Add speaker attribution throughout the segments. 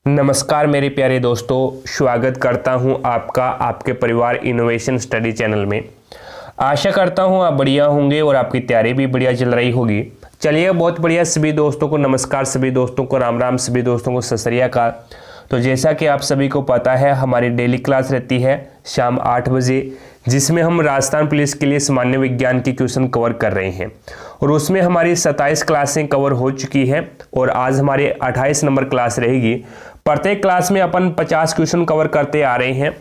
Speaker 1: नमस्कार मेरे प्यारे दोस्तों, स्वागत करता हूं आपका आपके परिवार इनोवेशन स्टडी चैनल में। आशा करता हूं आप बढ़िया होंगे और आपकी तैयारी भी बढ़िया चल रही होगी। चलिए, बहुत बढ़िया। सभी दोस्तों को नमस्कार, सभी दोस्तों को राम राम, सभी दोस्तों को सत श्री अकाल। तो जैसा कि आप सभी को पता है, हमारी डेली क्लास रहती है शाम 8 बजे, जिसमें हम राजस्थान पुलिस के लिए सामान्य विज्ञान की क्वेश्चन कवर कर रहे हैं और उसमें हमारी 27 क्लासें कवर हो चुकी है और आज हमारी 28 नंबर क्लास रहेगी। प्रत्येक क्लास में अपन 50 क्वेश्चन कवर करते आ रहे हैं।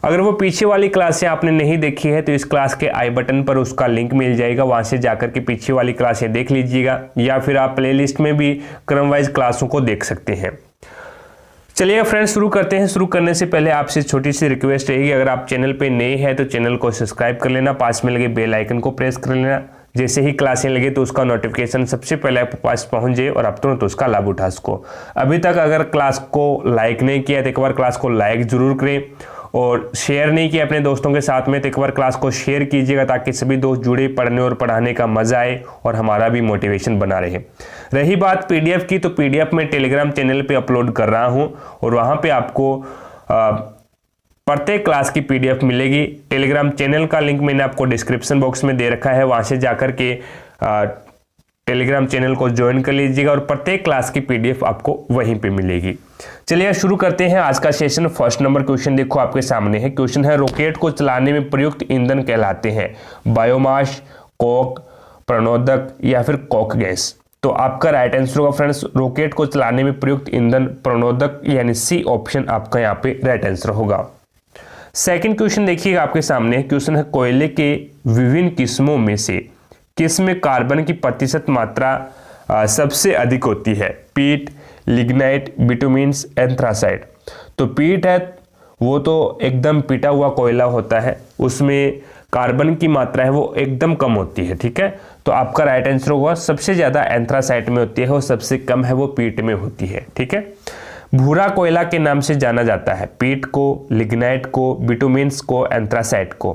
Speaker 1: अगर वो पीछे वाली क्लासें आपने नहीं देखी है तो इस क्लास के आई बटन पर उसका लिंक मिल जाएगा, वहां से जाकर के पीछे वाली क्लासें देख लीजिएगा, या फिर आप प्लेलिस्ट में भी क्रमवाइज क्लासों को देख सकते हैं। चलिए फ्रेंड्स, शुरू करते हैं। शुरू करने से पहले आपसे छोटी सी रिक्वेस्ट रहेगी, अगर आप चैनल पे नए हैं तो चैनल को सब्सक्राइब कर लेना, पास में लगे बेल आइकन को प्रेस कर लेना। जैसे ही क्लासें लगे तो उसका नोटिफिकेशन सबसे पहले आपके पास पहुंच जाए और आप तुरंत उसका लाभ उठा सको। अभी तक अगर क्लास को लाइक नहीं किया तो एक बार क्लास को लाइक जरूर करें, और शेयर नहीं किया अपने दोस्तों के साथ में तो एक बार क्लास को शेयर कीजिएगा, ताकि सभी दोस्त जुड़े, पढ़ने और पढ़ाने का मजा आए और हमारा भी मोटिवेशन बना रहे। रही बात पीडीएफ की, तो पीडीएफ में टेलीग्राम चैनल पे अपलोड कर रहा हूं और वहां पे आपको प्रत्येक क्लास की पीडीएफ मिलेगी। टेलीग्राम चैनल का लिंक मैंने आपको डिस्क्रिप्शन बॉक्स में दे रखा है, वहां से जाकर के टेलीग्राम चैनल को ज्वाइन कर लीजिएगा और प्रत्येक क्लास की पीडीएफ आपको वहीं पे मिलेगी। चलिए शुरू करते हैं आज का सेशन। फर्स्ट नंबर क्वेश्चन देखो आपके सामने है। क्वेश्चन है, रॉकेट को चलाने में प्रयुक्त ईंधन कहलाते हैं बायोमास, कोक, प्रणोदक या फिर कोक गैस। तो आपका राइट आंसर होगा फ्रेंड्स, रॉकेट को चलाने में प्रयुक्त ईंधन प्रणोदक, यानी सी ऑप्शन आपका यहाँ पे राइट आंसर होगा। सेकंड क्वेश्चन देखिएगा आपके सामने। क्वेश्चन है, कोयले के विभिन्न किस्मों में से किस में कार्बन की प्रतिशत मात्रा सबसे अधिक होती है? पीट, लिग्नाइट, बिटुमिन्स, एंथ्रासाइट। तो पीट है वो तो एकदम पिटा हुआ कोयला होता है, उसमें कार्बन की मात्रा है वो एकदम कम होती है, ठीक है। तो आपका राइट आंसर होगा, सबसे ज्यादा एंथ्रासाइट में होती है और सबसे कम है वो पीट में होती है, ठीक है। भूरा कोयला के नाम से जाना जाता है पीट को, लिग्नाइट को, बिटुमिन्स को, एंथ्रासाइट को।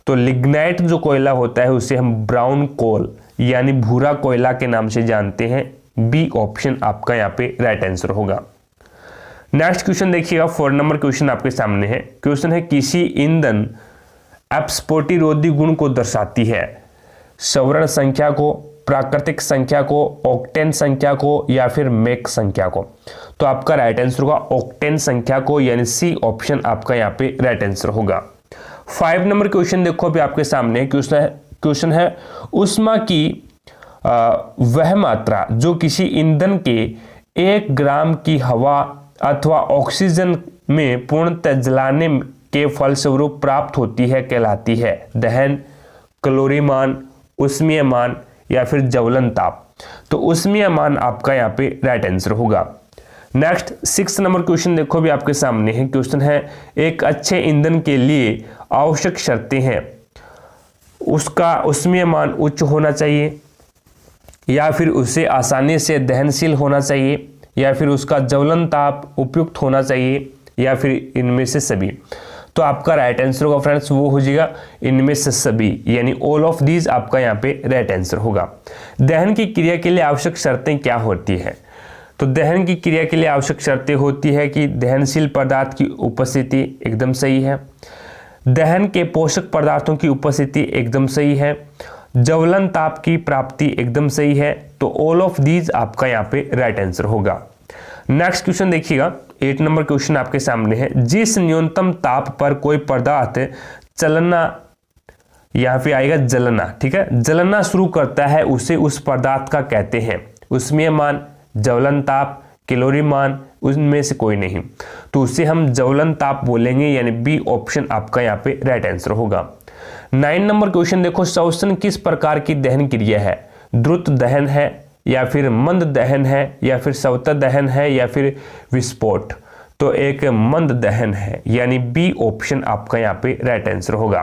Speaker 1: तो लिग्नाइट जो कोयला होता है उसे हम ब्राउन कोल यानी भूरा कोयला के नाम से जानते हैं। बी ऑप्शन आपका यहाँ पे राइट आंसर होगा। नेक्स्ट क्वेश्चन देखिएगा, 4 नंबर क्वेश्चन आपके सामने है। क्वेश्चन है, किसी ईंधन अपस्फोटिरोधी गुण को दर्शाती है? सवर्ण संख्या को, प्राकृतिक संख्या को, ऑक्टेन संख्या को या फिर मेक संख्या को। तो आपका राइट आंसर होगा ऑक्टेन संख्या को, यानी सी ऑप्शन आपका यहाँ पे राइट आंसर होगा। 5 नंबर क्वेश्चन देखो अभी आपके सामने। क्वेश्चन है, ऊष्मा की वह मात्रा जो किसी ईंधन के 1 ग्राम की हवा अथवा ऑक्सीजन में पूर्णतः जलाने के फलस्वरूप प्राप्त होती है कहलाती है? दहन, कैलोरीमान, ऊष्मीय मान या फिर ज्वलन ताप। तो ऊष्मीय मान आपका यहाँ पे राइट आंसर होगा। नेक्स्ट 6 नंबर क्वेश्चन देखो भी आपके सामने है। क्वेश्चन है, एक अच्छे ईंधन के लिए आवश्यक शर्तें हैं। उसका ऊष्मीय मान उच्च होना चाहिए, या फिर उसे आसानी से दहनशील होना चाहिए, या फिर उसका ज्वलन ताप उपयुक्त होना चाहिए, या फिर इनमें से सभी। तो आपका राइट आंसर होगा फ्रेंड्स, वो हो जाएगा इनमें से सभी, यानी ऑल ऑफ दीज आपका यहाँ पे राइट आंसर होगा। दहन की क्रिया के लिए आवश्यक शर्तें क्या होती है? तो दहन की क्रिया के लिए आवश्यक शर्तें होती है कि दहनशील पदार्थ की उपस्थिति एकदम सही है, दहन के पोषक पदार्थों की उपस्थिति एकदम सही है, ज्वलन ताप की प्राप्ति एकदम सही है। तो ऑल ऑफ दीज आपका यहाँ पे राइट आंसर होगा। नेक्स्ट क्वेश्चन देखिएगा, 8 नंबर क्वेश्चन आपके सामने है। जिस न्यूनतम ताप पर कोई पदार्थ चलना, यहाँ पे आएगा जलना, ठीक है, जलना शुरू करता है उसे उस पदार्थ का कहते हैं? ऊष्मीय मान, ज्वलन ताप, कैलोरी मान, उनमें से कोई नहीं। तो उसे हम ज्वलन ताप बोलेंगे, यानी बी ऑप्शन आपका यहाँ पे राइट आंसर होगा। 9 नंबर क्वेश्चन देखो, श्वसन किस प्रकार की दहन क्रिया है? द्रुत दहन है, या फिर मंद दहन है, या फिर स्वतः दहन है, या फिर विस्फोट? तो एक मंद दहन है, यानी बी ऑप्शन आपका यहाँ पे राइट आंसर होगा।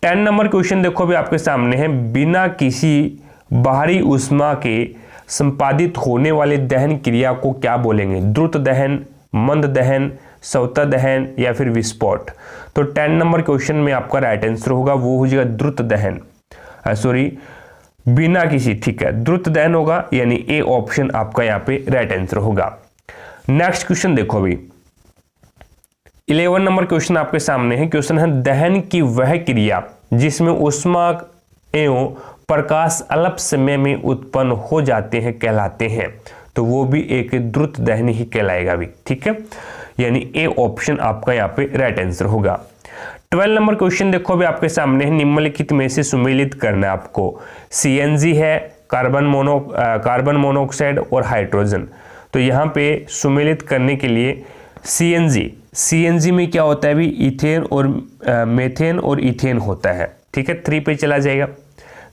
Speaker 1: 10 नंबर क्वेश्चन देखो भी आपके सामने है। बिना किसी बाहरी ऊष्मा के संपादित होने वाली दहन क्रिया को क्या बोलेंगे? द्रुत दहन, मंद दहन, स्वतः दहन या फिर विस्फोट? तो 10 नंबर क्वेश्चन में आपका राइट आंसर होगा वो हो जाएगा द्रुत दहन, बिना किसी, ठीक है, द्रुत दहन होगा, यानी ए ऑप्शन आपका यहाँ पे राइट आंसर होगा। नेक्स्ट क्वेश्चन देखो अभी 11 नंबर क्वेश्चन आपके सामने है। क्वेश्चन है दहन की वह क्रिया जिसमें ऊष्मा एवं प्रकाश अल्प समय में उत्पन्न हो जाते हैं कहलाते हैं, तो वो भी एक द्रुत दहन ही कहलाएगा भी, ठीक है। यानी ए ऑप्शन आपका यहाँ पे राइट आंसर होगा। 12 नंबर क्वेश्चन देखो अभी आपके सामने है। निम्नलिखित में से सुमेलित करना है आपको। सीएनजी है, कार्बन मोनोऑक्साइड और हाइड्रोजन। तो यहाँ पे सुमेलित करने के लिए सीएनजी में क्या होता है भी, इथेन और मेथेन और इथेन होता है, ठीक है। 3 पे चला जाएगा।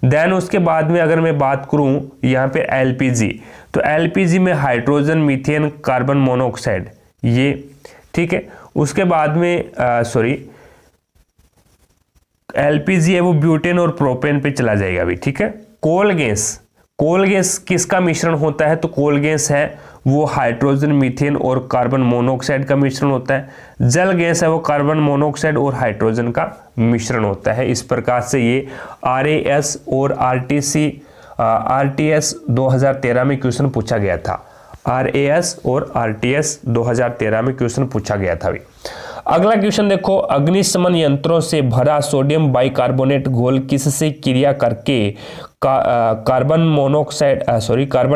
Speaker 1: देन उसके बाद में अगर मैं बात करूं यहाँ पे एलपीजी, तो एलपीजी में हाइड्रोजन, मीथेन, कार्बन मोनोऑक्साइड ये, ठीक है। उसके बाद में एलपीजी है वो ब्यूटेन और प्रोपेन पे चला जाएगा भी, ठीक है। कोल गैस किसका मिश्रण होता है, तो कोल गैस है वो हाइड्रोजन, मीथेन और कार्बन मोनोऑक्साइड का मिश्रण होता है। जल गैस है वो कार्बन मोनोऑक्साइड और हाइड्रोजन का मिश्रण होता है। इस प्रकार से ये RAS और RTS 2013 में क्वेश्चन पूछा गया था। RAS और RTS 2013 में क्वेश्चन पूछा गया था भी। अगला क्वेश्चन देखो, अग्निशमन यंत्रों से भरा सोडियम बाइकार्बोनेट घोल किससे क्रिया करके कार्बन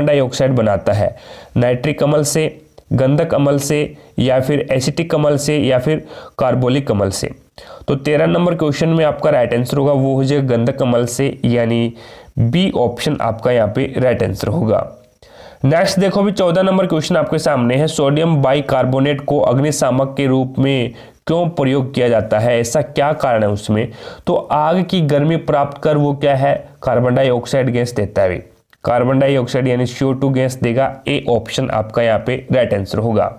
Speaker 1: डाइऑक्साइड बनाता है? नाइट्रिक अम्ल से, गंधक अम्ल से, या फिर एसिटिक अम्ल से, या फिर कार्बोलिक अम्ल से। तो 13 नंबर क्वेश्चन में आपका राइट आंसर होगा वो हो जाएगा गंधक अम्ल से, यानी बी ऑप्शन आपका यहाँ पे राइट आंसर होगा। नेक्स्ट देखो भी 14 नंबर क्वेश्चन आपके सामने है। सोडियम बाइकार्बोनेट को अग्निशामक के रूप में क्यों प्रयोग किया जाता है, ऐसा क्या कारण है उसमें? तो आग की गर्मी प्राप्त कर वो क्या है, कार्बन डाइऑक्साइड गैस देता है। कार्बन डाइऑक्साइड यानी CO2 गैस देगा। ए ऑप्शन आपका यहाँ पे राइट आंसर होगा।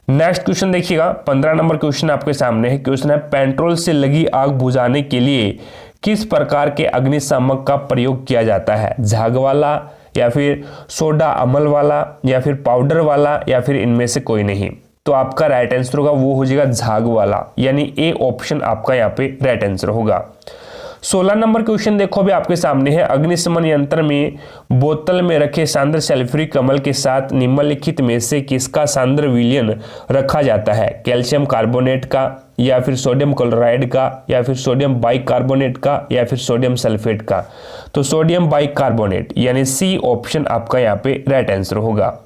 Speaker 1: नेक्स्ट क्वेश्चन देखिएगा 15 नंबर क्वेश्चन आपके सामने है। क्वेश्चन है पेट्रोल से लगी आग बुझाने के लिए किस प्रकार के अग्निशामक का प्रयोग किया जाता है? झाग वाला, या फिर सोडा अम्ल वाला, या फिर पाउडर वाला, या फिर इनमें से कोई नहीं। तो आपका राइट आंसर होगा वो हो जाएगा झाग वाला, यानी ए ऑप्शन आपका यहाँ पे राइट आंसर होगा। 16 नंबर क्वेश्चन देखो भी आपके सामने है। अग्निशमन यंत्र में बोतल में रखे सांद्र सल्फ्यूरिक अम्ल के साथ निम्नलिखित में से किसका सांद्र विलयन रखा जाता है? कैल्शियम कार्बोनेट का, या फिर सोडियम क्लोराइड का, या फिर सोडियम बाइकार्बोनेट का, या फिर सोडियम सल्फेट का। तो सोडियम बाइकार्बोनेट यानी सी ऑप्शन आपका यहाँ पे राइट आंसर होगा।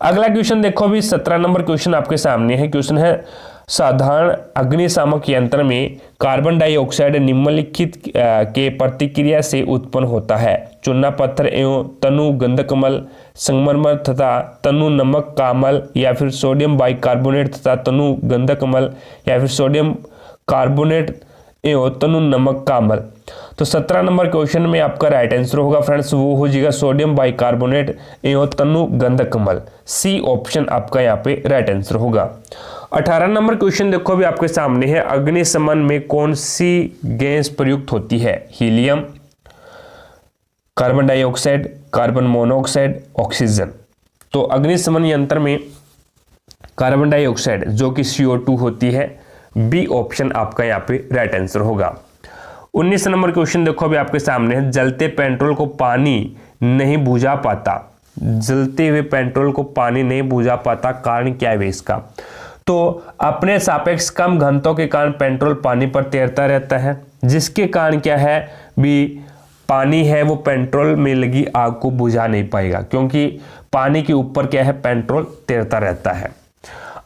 Speaker 1: अगला क्वेश्चन देखो भी 17 नंबर क्वेश्चन आपके सामने है। क्वेश्चन है साधारण अग्निशामक यंत्र में कार्बन डाइऑक्साइड निम्नलिखित के प्रतिक्रिया से उत्पन्न होता है? चूना पत्थर एवं तनु गंधकमल, संगमरमर तथा तनु नमक का अम्ल, या फिर सोडियम बाइकार्बोनेट तथा तनु गंधकमल, या फिर सोडियम कार्बोनेट एवं तनु नमक का अम्ल। तो 17 नंबर क्वेश्चन में आपका राइट आंसर होगा फ्रेंड्स वो हो जाएगा सोडियम बाइकार्बोनेट एवं तनु गंधकमल। सी ऑप्शन आपका यहाँ पे राइट आंसर होगा। 18 नंबर क्वेश्चन देखो भी आपके सामने है। अग्निशमन में कौन सी गैस प्रयुक्त होती है? Helium, carbon dioxide, carbon monoxide, oxygen. तो अग्निशमन यंत्र में कार्बन डाइऑक्साइड जो कि CO2 होती है। बी ऑप्शन आपका यहाँ पे राइट आंसर होगा। 19 नंबर क्वेश्चन देखो अभी आपके सामने है। जलते पेट्रोल को पानी नहीं बुझा पाता, जलते हुए पेट्रोल को पानी नहीं बुझा पाता, कारण क्या है इसका? तो अपने सापेक्ष कम घनत्व के कारण पेट्रोल पानी पर तैरता रहता है, जिसके कारण क्या है भी पानी है वो पेट्रोल में लगी आग को बुझा नहीं पाएगा, क्योंकि पानी के ऊपर क्या है पेट्रोल तैरता रहता है।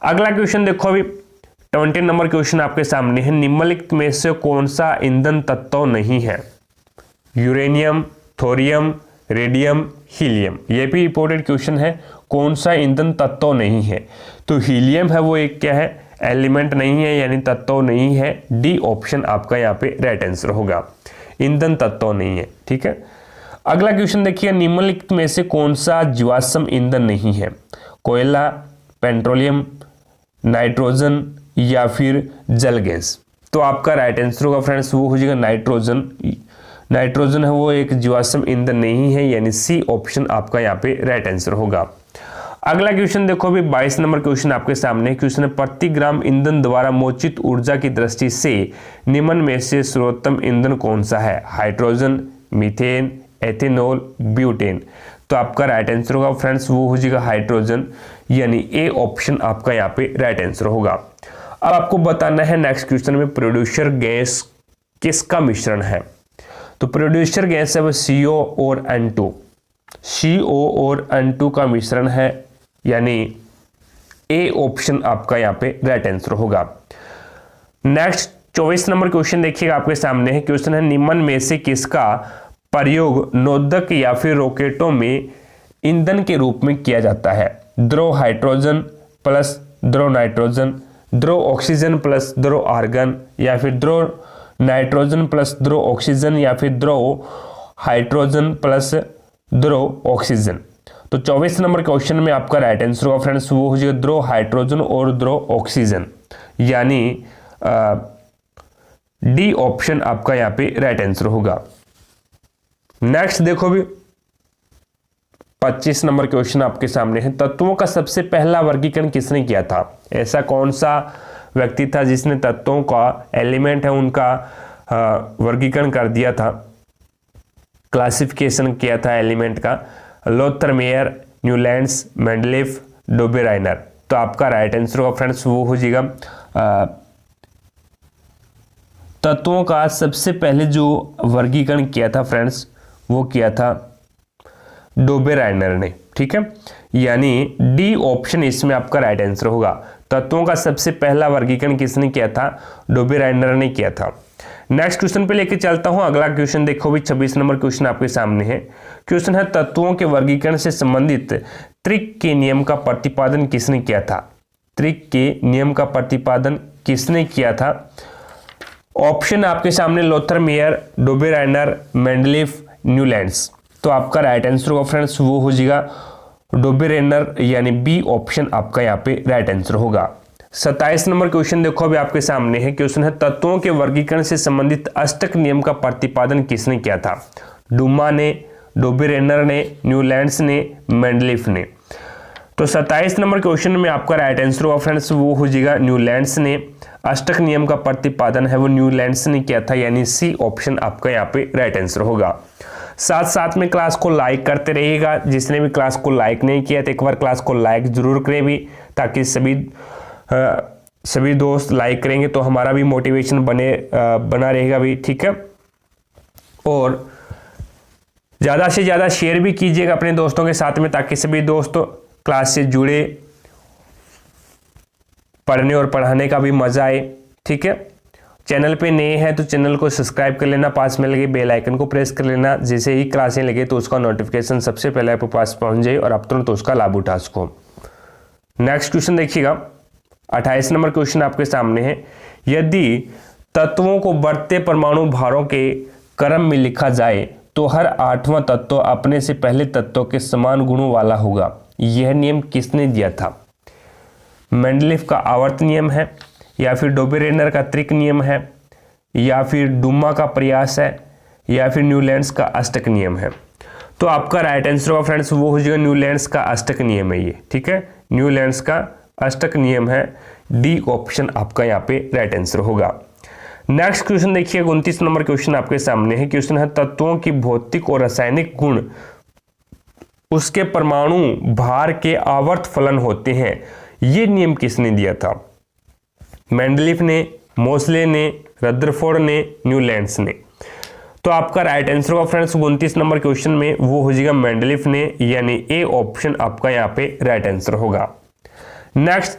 Speaker 1: अगला क्वेश्चन देखो अभी 20 नंबर क्वेश्चन आपके सामने है। निम्नलिखित में से कौन सा ईंधन तत्व नहीं है? Uranium, thorium, radium, helium. ये भी इंपॉर्टेंट क्वेश्चन है। कौन सा ईंधन तत्व नहीं है? तो हीलियम है वो एक क्या है एलिमेंट नहीं है, यानी तत्व नहीं है। डी ऑप्शन आपका यहाँ पे राइट आंसर होगा। ईंधन तत्व नहीं है, ठीक है। अगला क्वेश्चन देखिए निम्नलिखित में से कौन सा जीवाश्म ईंधन नहीं है? कोयला, पेट्रोलियम, नाइट्रोजन, या फिर जल गैस। तो आपका राइट आंसर होगा फ्रेंड्स वो हो जाएगा नाइट्रोजन। नाइट्रोजन है वो एक जीवाश्म ईंधन नहीं है, यानी सी ऑप्शन आपका यहाँ पे राइट आंसर होगा। अगला क्वेश्चन देखो अभी 22 नंबर क्वेश्चन आपके सामने। क्वेश्चन है प्रति ग्राम ईंधन द्वारा मोचित ऊर्जा की दृष्टि से निम्न में से सर्वोत्तम ईंधन कौन सा है? Hydrogen, methane, ethanol, butane. तो आपका राइट आंसर होगा फ्रेंड्स वो हो जाएगा हाइड्रोजन, यानी ए ऑप्शन आपका यहाँ पे राइट आंसर होगा। अब आपको बताना है नेक्स्ट क्वेश्चन में प्रोड्यूसर गैस किसका मिश्रण है। तो प्रोड्यूसर गैस है वो CO और N2, CO और N2 का मिश्रण है, यानी ए ऑप्शन आपका यहाँ पे राइट आंसर होगा। नेक्स्ट 24 नंबर क्वेश्चन देखिएगा आपके सामने है। क्वेश्चन है निम्न में से किसका प्रयोग नोदक या फिर रॉकेटों में ईंधन के रूप में किया जाता है। द्रव हाइड्रोजन प्लस द्रव नाइट्रोजन, द्रव ऑक्सीजन प्लस द्रव आर्गन, या फिर द्रव नाइट्रोजन प्लस द्रव ऑक्सीजन, या फिर द्रव हाइड्रोजन प्लस द्रव ऑक्सीजन। तो 24 नंबर क्वेश्चन में आपका राइट आंसर होगा फ्रेंड्स वो हो जाएगा द्रव हाइड्रोजन और द्रव ऑक्सीजन, यानी डी ऑप्शन आपका यहाँ पे राइट आंसर होगा। नेक्स्ट देखो भी 25 नंबर क्वेश्चन आपके सामने है। तत्वों का सबसे पहला वर्गीकरण किसने किया था। ऐसा कौन सा व्यक्ति था जिसने तत्वों का एलिमेंट है उनका वर्गीकरण कर दिया था, क्लासिफिकेशन किया था एलिमेंट का। Lothar Meyer, Newlands, Mendeleev, Dobereiner. तो आपका राइट आंसर होगा फ्रेंड्स वो हो जाएगा तत्वों का सबसे पहले जो वर्गीकरण किया था फ्रेंड्स वो किया था डोबेराइनर ने, ठीक है, यानी डी ऑप्शन इसमें आपका राइट आंसर होगा। तत्वों का सबसे पहला वर्गीकरण किसने किया था, डोबेराइनर ने किया था। नेक्स्ट क्वेश्चन पे लेके चलता हूं। अगला क्वेश्चन देखो भी 26 नंबर क्वेश्चन आपके सामने है। क्वेश्चन है तत्वों के वर्गीकरण से संबंधित त्रिक के नियम का प्रतिपादन किसने किया था। त्रिक के नियम का प्रतिपादन किसने किया था। ऑप्शन आपके सामने Lothar Meyer, Dobereiner, Mendeleev, Newlands. तो आपका राइट आंसर होगा फ्रेंड्स वो हो जाएगा डोबेराइनर, यानी बी ऑप्शन आपका यहाँ पे राइट आंसर होगा। 27 नंबर क्वेश्चन देखो अभी आपके सामने है। क्वेश्चन है तत्वों के वर्गीकरण से संबंधित अष्टक नियम का प्रतिपादन किसने किया था। डुमा ने, डोबेराइनर ने, न्यूलैंड्स ने, मेंडलीफ ने। तो 27 नंबर क्वेश्चन में आपका राइट आंसर होगा फ्रेंड्स वो हो जाएगा न्यूलैंड्स ने। अष्टक नियम का प्रतिपादन है वो न्यूलैंड्स ने किया था, यानी सी ऑप्शन आपका यहाँ पे राइट आंसर होगा। साथ साथ में क्लास को लाइक करते रहिएगा। जिसने भी क्लास को लाइक नहीं किया तो एक बार क्लास को लाइक जरूर करें भी, ताकि सभी दोस्त लाइक करेंगे तो हमारा भी मोटिवेशन बना रहेगा भी, ठीक है। और ज़्यादा से ज़्यादा शेयर भी कीजिएगा अपने दोस्तों के साथ में, ताकि सभी दोस्तों क्लास से जुड़े, पढ़ने और पढ़ाने का भी मजा आए, ठीक है। चैनल पे नए हैं तो चैनल को सब्सक्राइब कर लेना, पास में लगे बेल आइकन को प्रेस कर लेना। जैसे ही क्लासें लगे तो उसका नोटिफिकेशन सबसे पहले आपके पास पहुंच जाए और आप तुरंत उसका लाभ उठा सको। नेक्स्ट क्वेश्चन देखिएगा 28 नंबर क्वेश्चन आपके सामने है। यदि तत्वों को बढ़ते परमाणु भारों के क्रम में लिखा जाए तो हर 8वां तत्व अपने से पहले तत्वों के समान गुणों वाला होगा। यह नियम किसने दिया था। मेंडलीफ का आवर्त नियम है, या फिर डोबेराइनर का त्रिक नियम है, या फिर डुमा का प्रयास है, या फिर न्यूलैंड्स का अष्टक नियम है। तो आपका राइट आंसर होगा फ्रेंड्स वो हो जाएगा न्यूलैंड्स का अष्टक नियम है ये, ठीक है। न्यूलैंड्स का अष्टक नियम है, डी ऑप्शन आपका यहाँ पे राइट आंसर होगा। नेक्स्ट क्वेश्चन देखिए 29 नंबर क्वेश्चन आपके सामने है। क्वेश्चन है तत्वों की भौतिक और रासायनिक गुण उसके परमाणु भार के आवर्त फलन होते हैं। ये नियम किसने दिया था। मेंडलीफ ने, मोसले ने, रदरफोर्ड ने, न्यूलैंड्स ने। तो आपका राइट आंसर होगा फ्रेंड्स 29 नंबर क्वेश्चन में वो हो जाएगा मेंडलीफ ने, यानी ए ऑप्शन आपका यहाँ पे राइट आंसर होगा। नेक्स्ट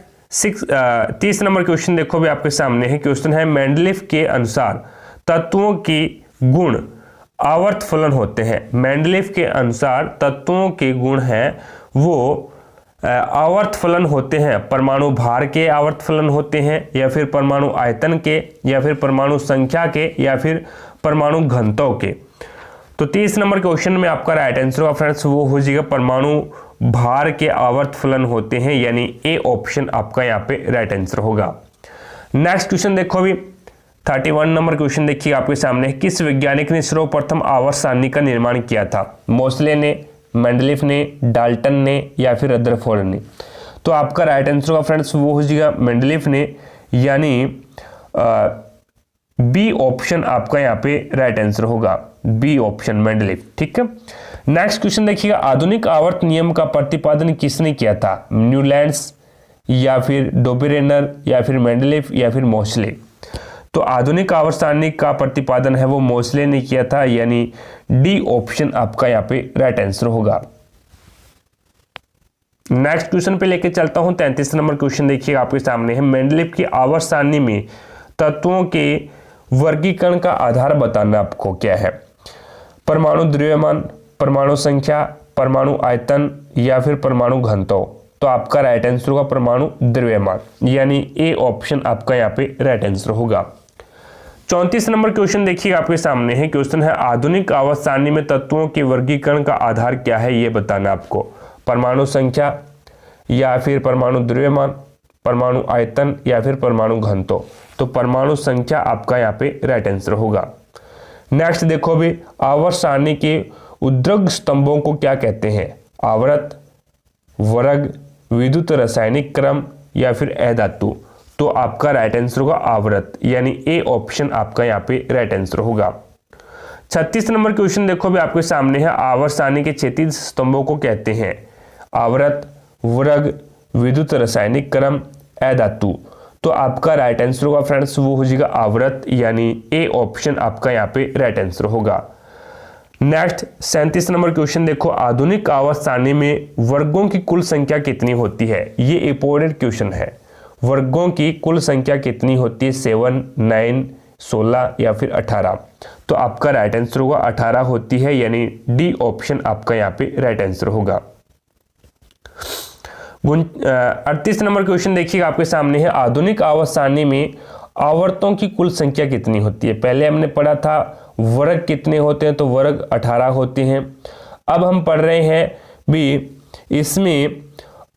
Speaker 1: 30 नंबर क्वेश्चन देखो भी आपके सामने है। क्वेश्चन है मेंडलीफ के अनुसार तत्वों की गुण आवर्त फलन होते हैं। मेंडलीफ के अनुसार तत्वों के गुण हैं वो आवर्त फलन होते हैं। परमाणु भार के आवर्त फलन होते हैं, या फिर परमाणु आयतन के, या फिर परमाणु संख्या के, या फिर परमाणु घनत्व के। तो 30 नंबर क्वेश्चन में आपका राइट आंसर होगा फ्रेंड्स वो हो जाएगा परमाणु भार के आवर्त फलन होते हैं, यानी ए ऑप्शन आपका यहाँ पे राइट आंसर होगा। नेक्स्ट क्वेश्चन देखो अभी 31 नंबर क्वेश्चन देखिए आपके सामने। किस वैज्ञानिक ने सर्वप्रथम आवर्त सारणी का निर्माण किया था। मोसले ने, मेंडलीफ ने, डाल्टन ने, या फिर रदरफोर्ड ने। तो आपका राइट आंसर होगा फ्रेंड्स वो हो जाएगा मेंडलीफ ने, यानी बी ऑप्शन आपका यहाँ पे राइट आंसर होगा, बी ऑप्शन मेंडलीफ, ठीक है। नेक्स्ट क्वेश्चन देखिएगा, आधुनिक आवर्त नियम का प्रतिपादन किसने किया था? न्यूलैंड्स या फिर डोबेरेनर या फिर मेंडलीफ या फिर मोसले? तो आधुनिक आवर्त सारणी का प्रतिपादन है वो मोसले ने किया था, यानी डी ऑप्शन आपका यहाँ पे राइट आंसर होगा। नेक्स्ट क्वेश्चन पे लेके चलता हूं। 33 नंबर क्वेश्चन देखिए आपके सामने है, मेंडलीफ की आवर्त सारणी में तत्वों के वर्गीकरण का आधार बताना आपको क्या है? परमाणु द्रव्यमान, परमाणु संख्या, परमाणु आयतन या फिर परमाणु घनत्व? तो आपका राइट आंसर होगा परमाणु द्रव्यमान, यानी ए ऑप्शन आपका यहाँ पे राइट आंसर होगा। 34 नंबर क्वेश्चन देखिए आपके सामने है, क्वेश्चन है आधुनिक आवर्त सारणी में तत्वों के वर्गीकरण का आधार क्या है, ये बताना आपको। परमाणु संख्या या फिर परमाणु द्रव्यमान, परमाणु आयतन या फिर परमाणु घनत्व? तो परमाणु संख्या आपका यहाँ पे राइट आंसर होगा। नेक्स्ट देखो भी, आवर्त सारणी के उद्र्ग स्तंभों को क्या कहते हैं? आवर्त, वर्ग, विद्युत रासायनिक क्रम या फिर अधातु? तो आपका राइट आंसर होगा आवर्त, यानी ए ऑप्शन आपका यहाँ पे राइट आंसर होगा। 36 नंबर क्वेश्चन देखो भी आपके सामने है, आवर्त सारणी के क्षैतिज स्तंभों को कहते हैं? आवर्त, वर्ग, विद्युत रासायनिक क्रम, अधातु? तो आपका राइट आंसर होगा फ्रेंड्स वो हो जाएगा आवर्त, यानी ए ऑप्शन आपका यहाँ पे राइट आंसर होगा। नेक्स्ट 37 नंबर क्वेश्चन देखो, आधुनिक आवर्त सारणी में वर्गों की कुल संख्या कितनी होती है? ये इंपॉर्टेंट क्वेश्चन है। वर्गों की कुल संख्या कितनी होती है? 7, 9, 16 या फिर 18? तो आपका राइट आंसर होगा 18 होती है, यानी डी ऑप्शन आपका यहाँ पे राइट आंसर होगा। 38 नंबर क्वेश्चन देखिएगा आपके सामने है, आधुनिक आवर्त सारणी में आवर्तों की कुल संख्या कितनी होती है? पहले हमने पढ़ा था वर्ग कितने होते हैं, तो वर्ग 18 होते हैं। अब हम पढ़ रहे हैं भी इसमें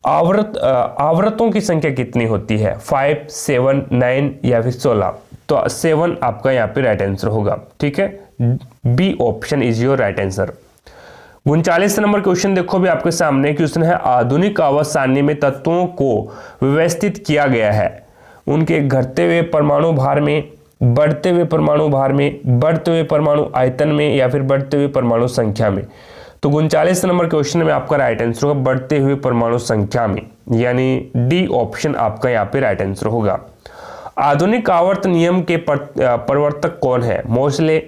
Speaker 1: आवर्तों की संख्या कितनी होती है? 5, 7, 9 या फिर 16? तो 7 आपका यहाँ पे राइट आंसर होगा, ठीक है। B option is your right answer. 39 number question देखो भी आपके सामने, क्वेश्चन है आधुनिक आवर्त सारणी में तत्वों को व्यवस्थित किया गया है उनके घटते हुए परमाणु भार में, बढ़ते हुए परमाणु भार में, बढ़ते हुए परमाणु आयतन में या फिर बढ़ते हुए परमाणु संख्या में? तो 39 नंबर क्वेश्चन में आपका राइट आंसर होगा बढ़ते हुए परमाणु संख्या में, यानी डी ऑप्शन आपका यहाँ पे राइट आंसर होगा। आधुनिक आवर्त नियम के प्रवर्तक कौन है? Mosle,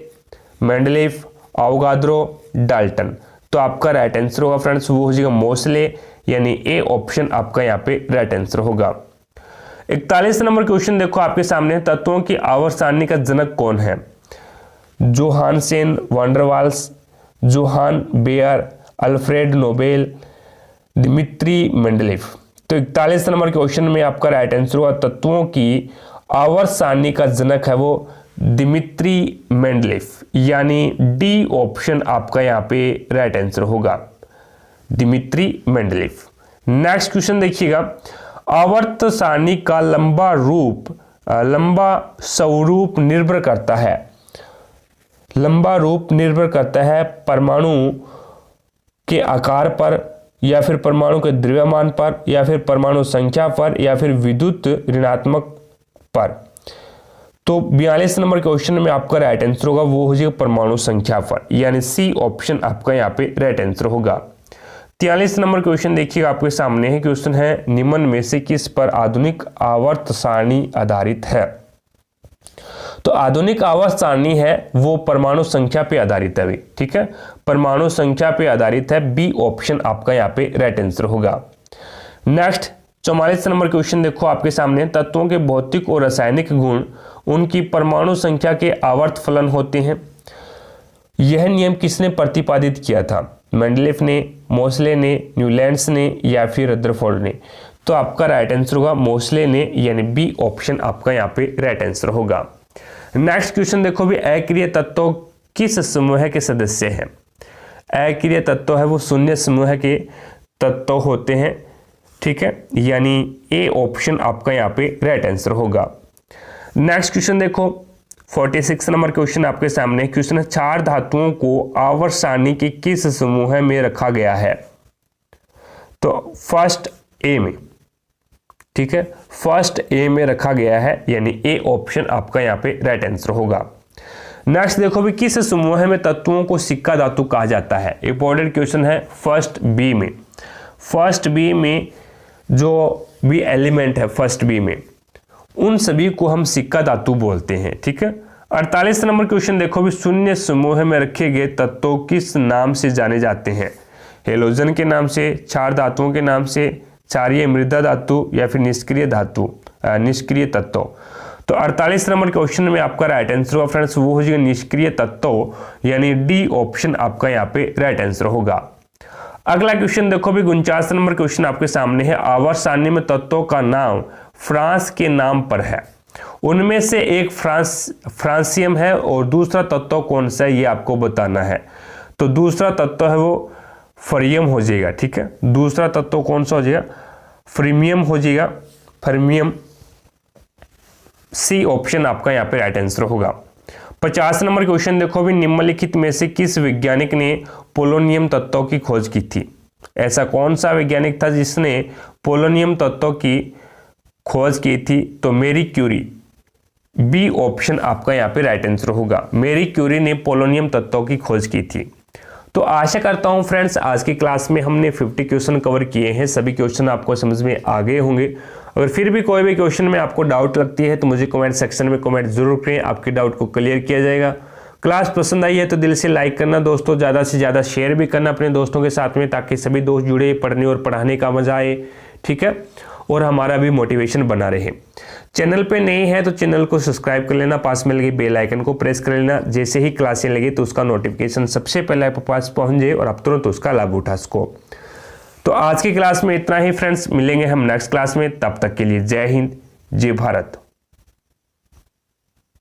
Speaker 1: Mendeleev, Avogadro, Dalton? तो आपका राइट आंसर होगा फ्रेंड्स वो हो जाएगा मोसले, यानी ए ऑप्शन आपका यहाँ पे राइट आंसर होगा। 41 नंबर क्वेश्चन देखो आपके सामने, तत्वों की आवर्त सारणी का जनक कौन है? Johannsen, Van der Waals, Johann Baeyer, Alfred Nobel, Dmitri Mendeleev? तो 41 नंबर क्वेश्चन में आपका राइट आंसर होगा तत्वों की आवर्त सारणी का जनक है वो दिमित्री मेंडलीफ, यानी डी ऑप्शन आपका यहाँ पे राइट आंसर होगा, दिमित्री मेंडलीफ। नेक्स्ट क्वेश्चन देखिएगा, आवर्त सारणी का लंबा स्वरूप निर्भर करता है? लंबा रूप निर्भर करता है परमाणु के आकार पर या फिर परमाणु के द्रव्यमान पर या फिर परमाणु संख्या पर या फिर विद्युत ऋणात्मक पर? तो 42 नंबर क्वेश्चन में आपका राइट आंसर होगा वो हो जाएगा परमाणु संख्या पर, यानी सी ऑप्शन आपका यहाँ पे राइट आंसर होगा। 43 नंबर क्वेश्चन देखिएगा आपके सामने है, क्वेश्चन है निम्न में से किस पर आधुनिक आवर्त सारणी आधारित है? तो आधुनिक आवर्त सारणी है वो परमाणु संख्या पे आधारित है, ठीक है, परमाणु संख्या पे आधारित है। बी ऑप्शन आपका यहाँ पे राइट आंसर होगा। नेक्स्ट 44 नंबर क्वेश्चन देखो आपके सामने, तत्वों के भौतिक और रासायनिक गुण उनकी परमाणु संख्या के आवर्त फलन होते हैं। यह नियम किसने प्रतिपादित किया था? मेंडलीफ ने, मोसले ने, न्यूलैंड्स ने या फिर रदरफोर्ड ने? तो आपका राइट आंसर होगा मोसले ने, यानी बी ऑप्शन आपका यहाँ पे राइट आंसर होगा। नेक्स्ट क्वेश्चन देखो भी, अक्रिय तत्व किस समूह के सदस्य हैं? अक्रिय तत्व है वो शून्य समूह के तत्व होते हैं, ठीक है, यानी ए ऑप्शन आपका यहाँ पे राइट आंसर होगा। नेक्स्ट क्वेश्चन देखो 46 नंबर क्वेश्चन आपके सामने, क्वेश्चन है चार धातुओं को आवर्त सारणी के किस समूह में रखा गया है? तो फर्स्ट ए में, ठीक है, फर्स्ट ए में रखा गया है, यानी ए ऑप्शन आपका यहाँ पे राइट आंसर होगा। नेक्स्ट देखो भी किस समूह में तत्वों को सिक्का धातु कहा जाता है। इंपॉर्टेंट क्वेश्चन है फर्स्ट बी में जो भी एलिमेंट है फर्स्ट बी में उन सभी को हम सिक्का धातु बोलते हैं। ठीक है। 48 नंबर क्वेश्चन देखो भी शून्य समूह में रखे गए तत्व किस नाम से जाने जाते हैं। हेलोजन के नाम से, क्षार धातुओं के नाम से, क्षारीय मृदा धातु या फिर निष्क्रिय तत्व। तो 48 नंबर क्वेश्चन में आपका राइट आंसर होगा फ्रेंड्स वो हो जाएगा निष्क्रिय तत्व, यानी डी ऑप्शन आपका यहाँ पे राइट आंसर होगा। अगला क्वेश्चन देखो भी 49 नंबर क्वेश्चन आपके सामने है। आवर्त सारणी में तत्वों का नाम फ्रांस के नाम पर है, उनमें से एक फ्रांसियम है और दूसरा तत्व कौन सा है ये आपको बताना है। तो दूसरा तत्व है वो फर्मियम हो जाएगा। ठीक है। दूसरा तत्व कौन सा हो जाएगा, फ्रीमियम हो जाएगा, फर्मियम। सी ऑप्शन आपका यहाँ पे राइट आंसर होगा। 50 नंबर क्वेश्चन देखो भी निम्नलिखित में से किस वैज्ञानिक ने पोलोनियम तत्वों की खोज की थी। ऐसा कौन सा वैज्ञानिक था जिसने पोलोनियम तत्वों की खोज की थी। तो मेरी क्यूरी, बी ऑप्शन आपका यहाँ पे राइट आंसर होगा। मेरी क्यूरी ने पोलोनियम तत्वों की खोज की थी। तो आशा करता हूं फ्रेंड्स आज की क्लास में हमने 50 क्वेश्चन कवर किए हैं। सभी क्वेश्चन आपको समझ में आ गए होंगे। अगर फिर भी कोई भी क्वेश्चन में आपको डाउट लगती है तो मुझे कमेंट सेक्शन में कमेंट जरूर करें, आपके डाउट को क्लियर किया जाएगा। क्लास पसंद आई है तो दिल से लाइक करना दोस्तों, ज़्यादा से ज़्यादा शेयर भी करना अपने दोस्तों के साथ में, ताकि सभी दोस्त जुड़े, पढ़ने और पढ़ाने का मजा आए। ठीक है। और हमारा भी मोटिवेशन बना रहे। चैनल पे नए हैं तो चैनल को सब्सक्राइब कर लेना, पास में लगे बेल आइकन को प्रेस कर लेना, जैसे ही क्लासें लगे तो उसका नोटिफिकेशन सबसे पहले आपके पास पहुंच जाए और आप तुरंत उसका लाभ उठा सको। तो आज की क्लास में इतना ही फ्रेंड्स, मिलेंगे हम नेक्स्ट क्लास में, तब तक के लिए जय हिंद, जय भारत।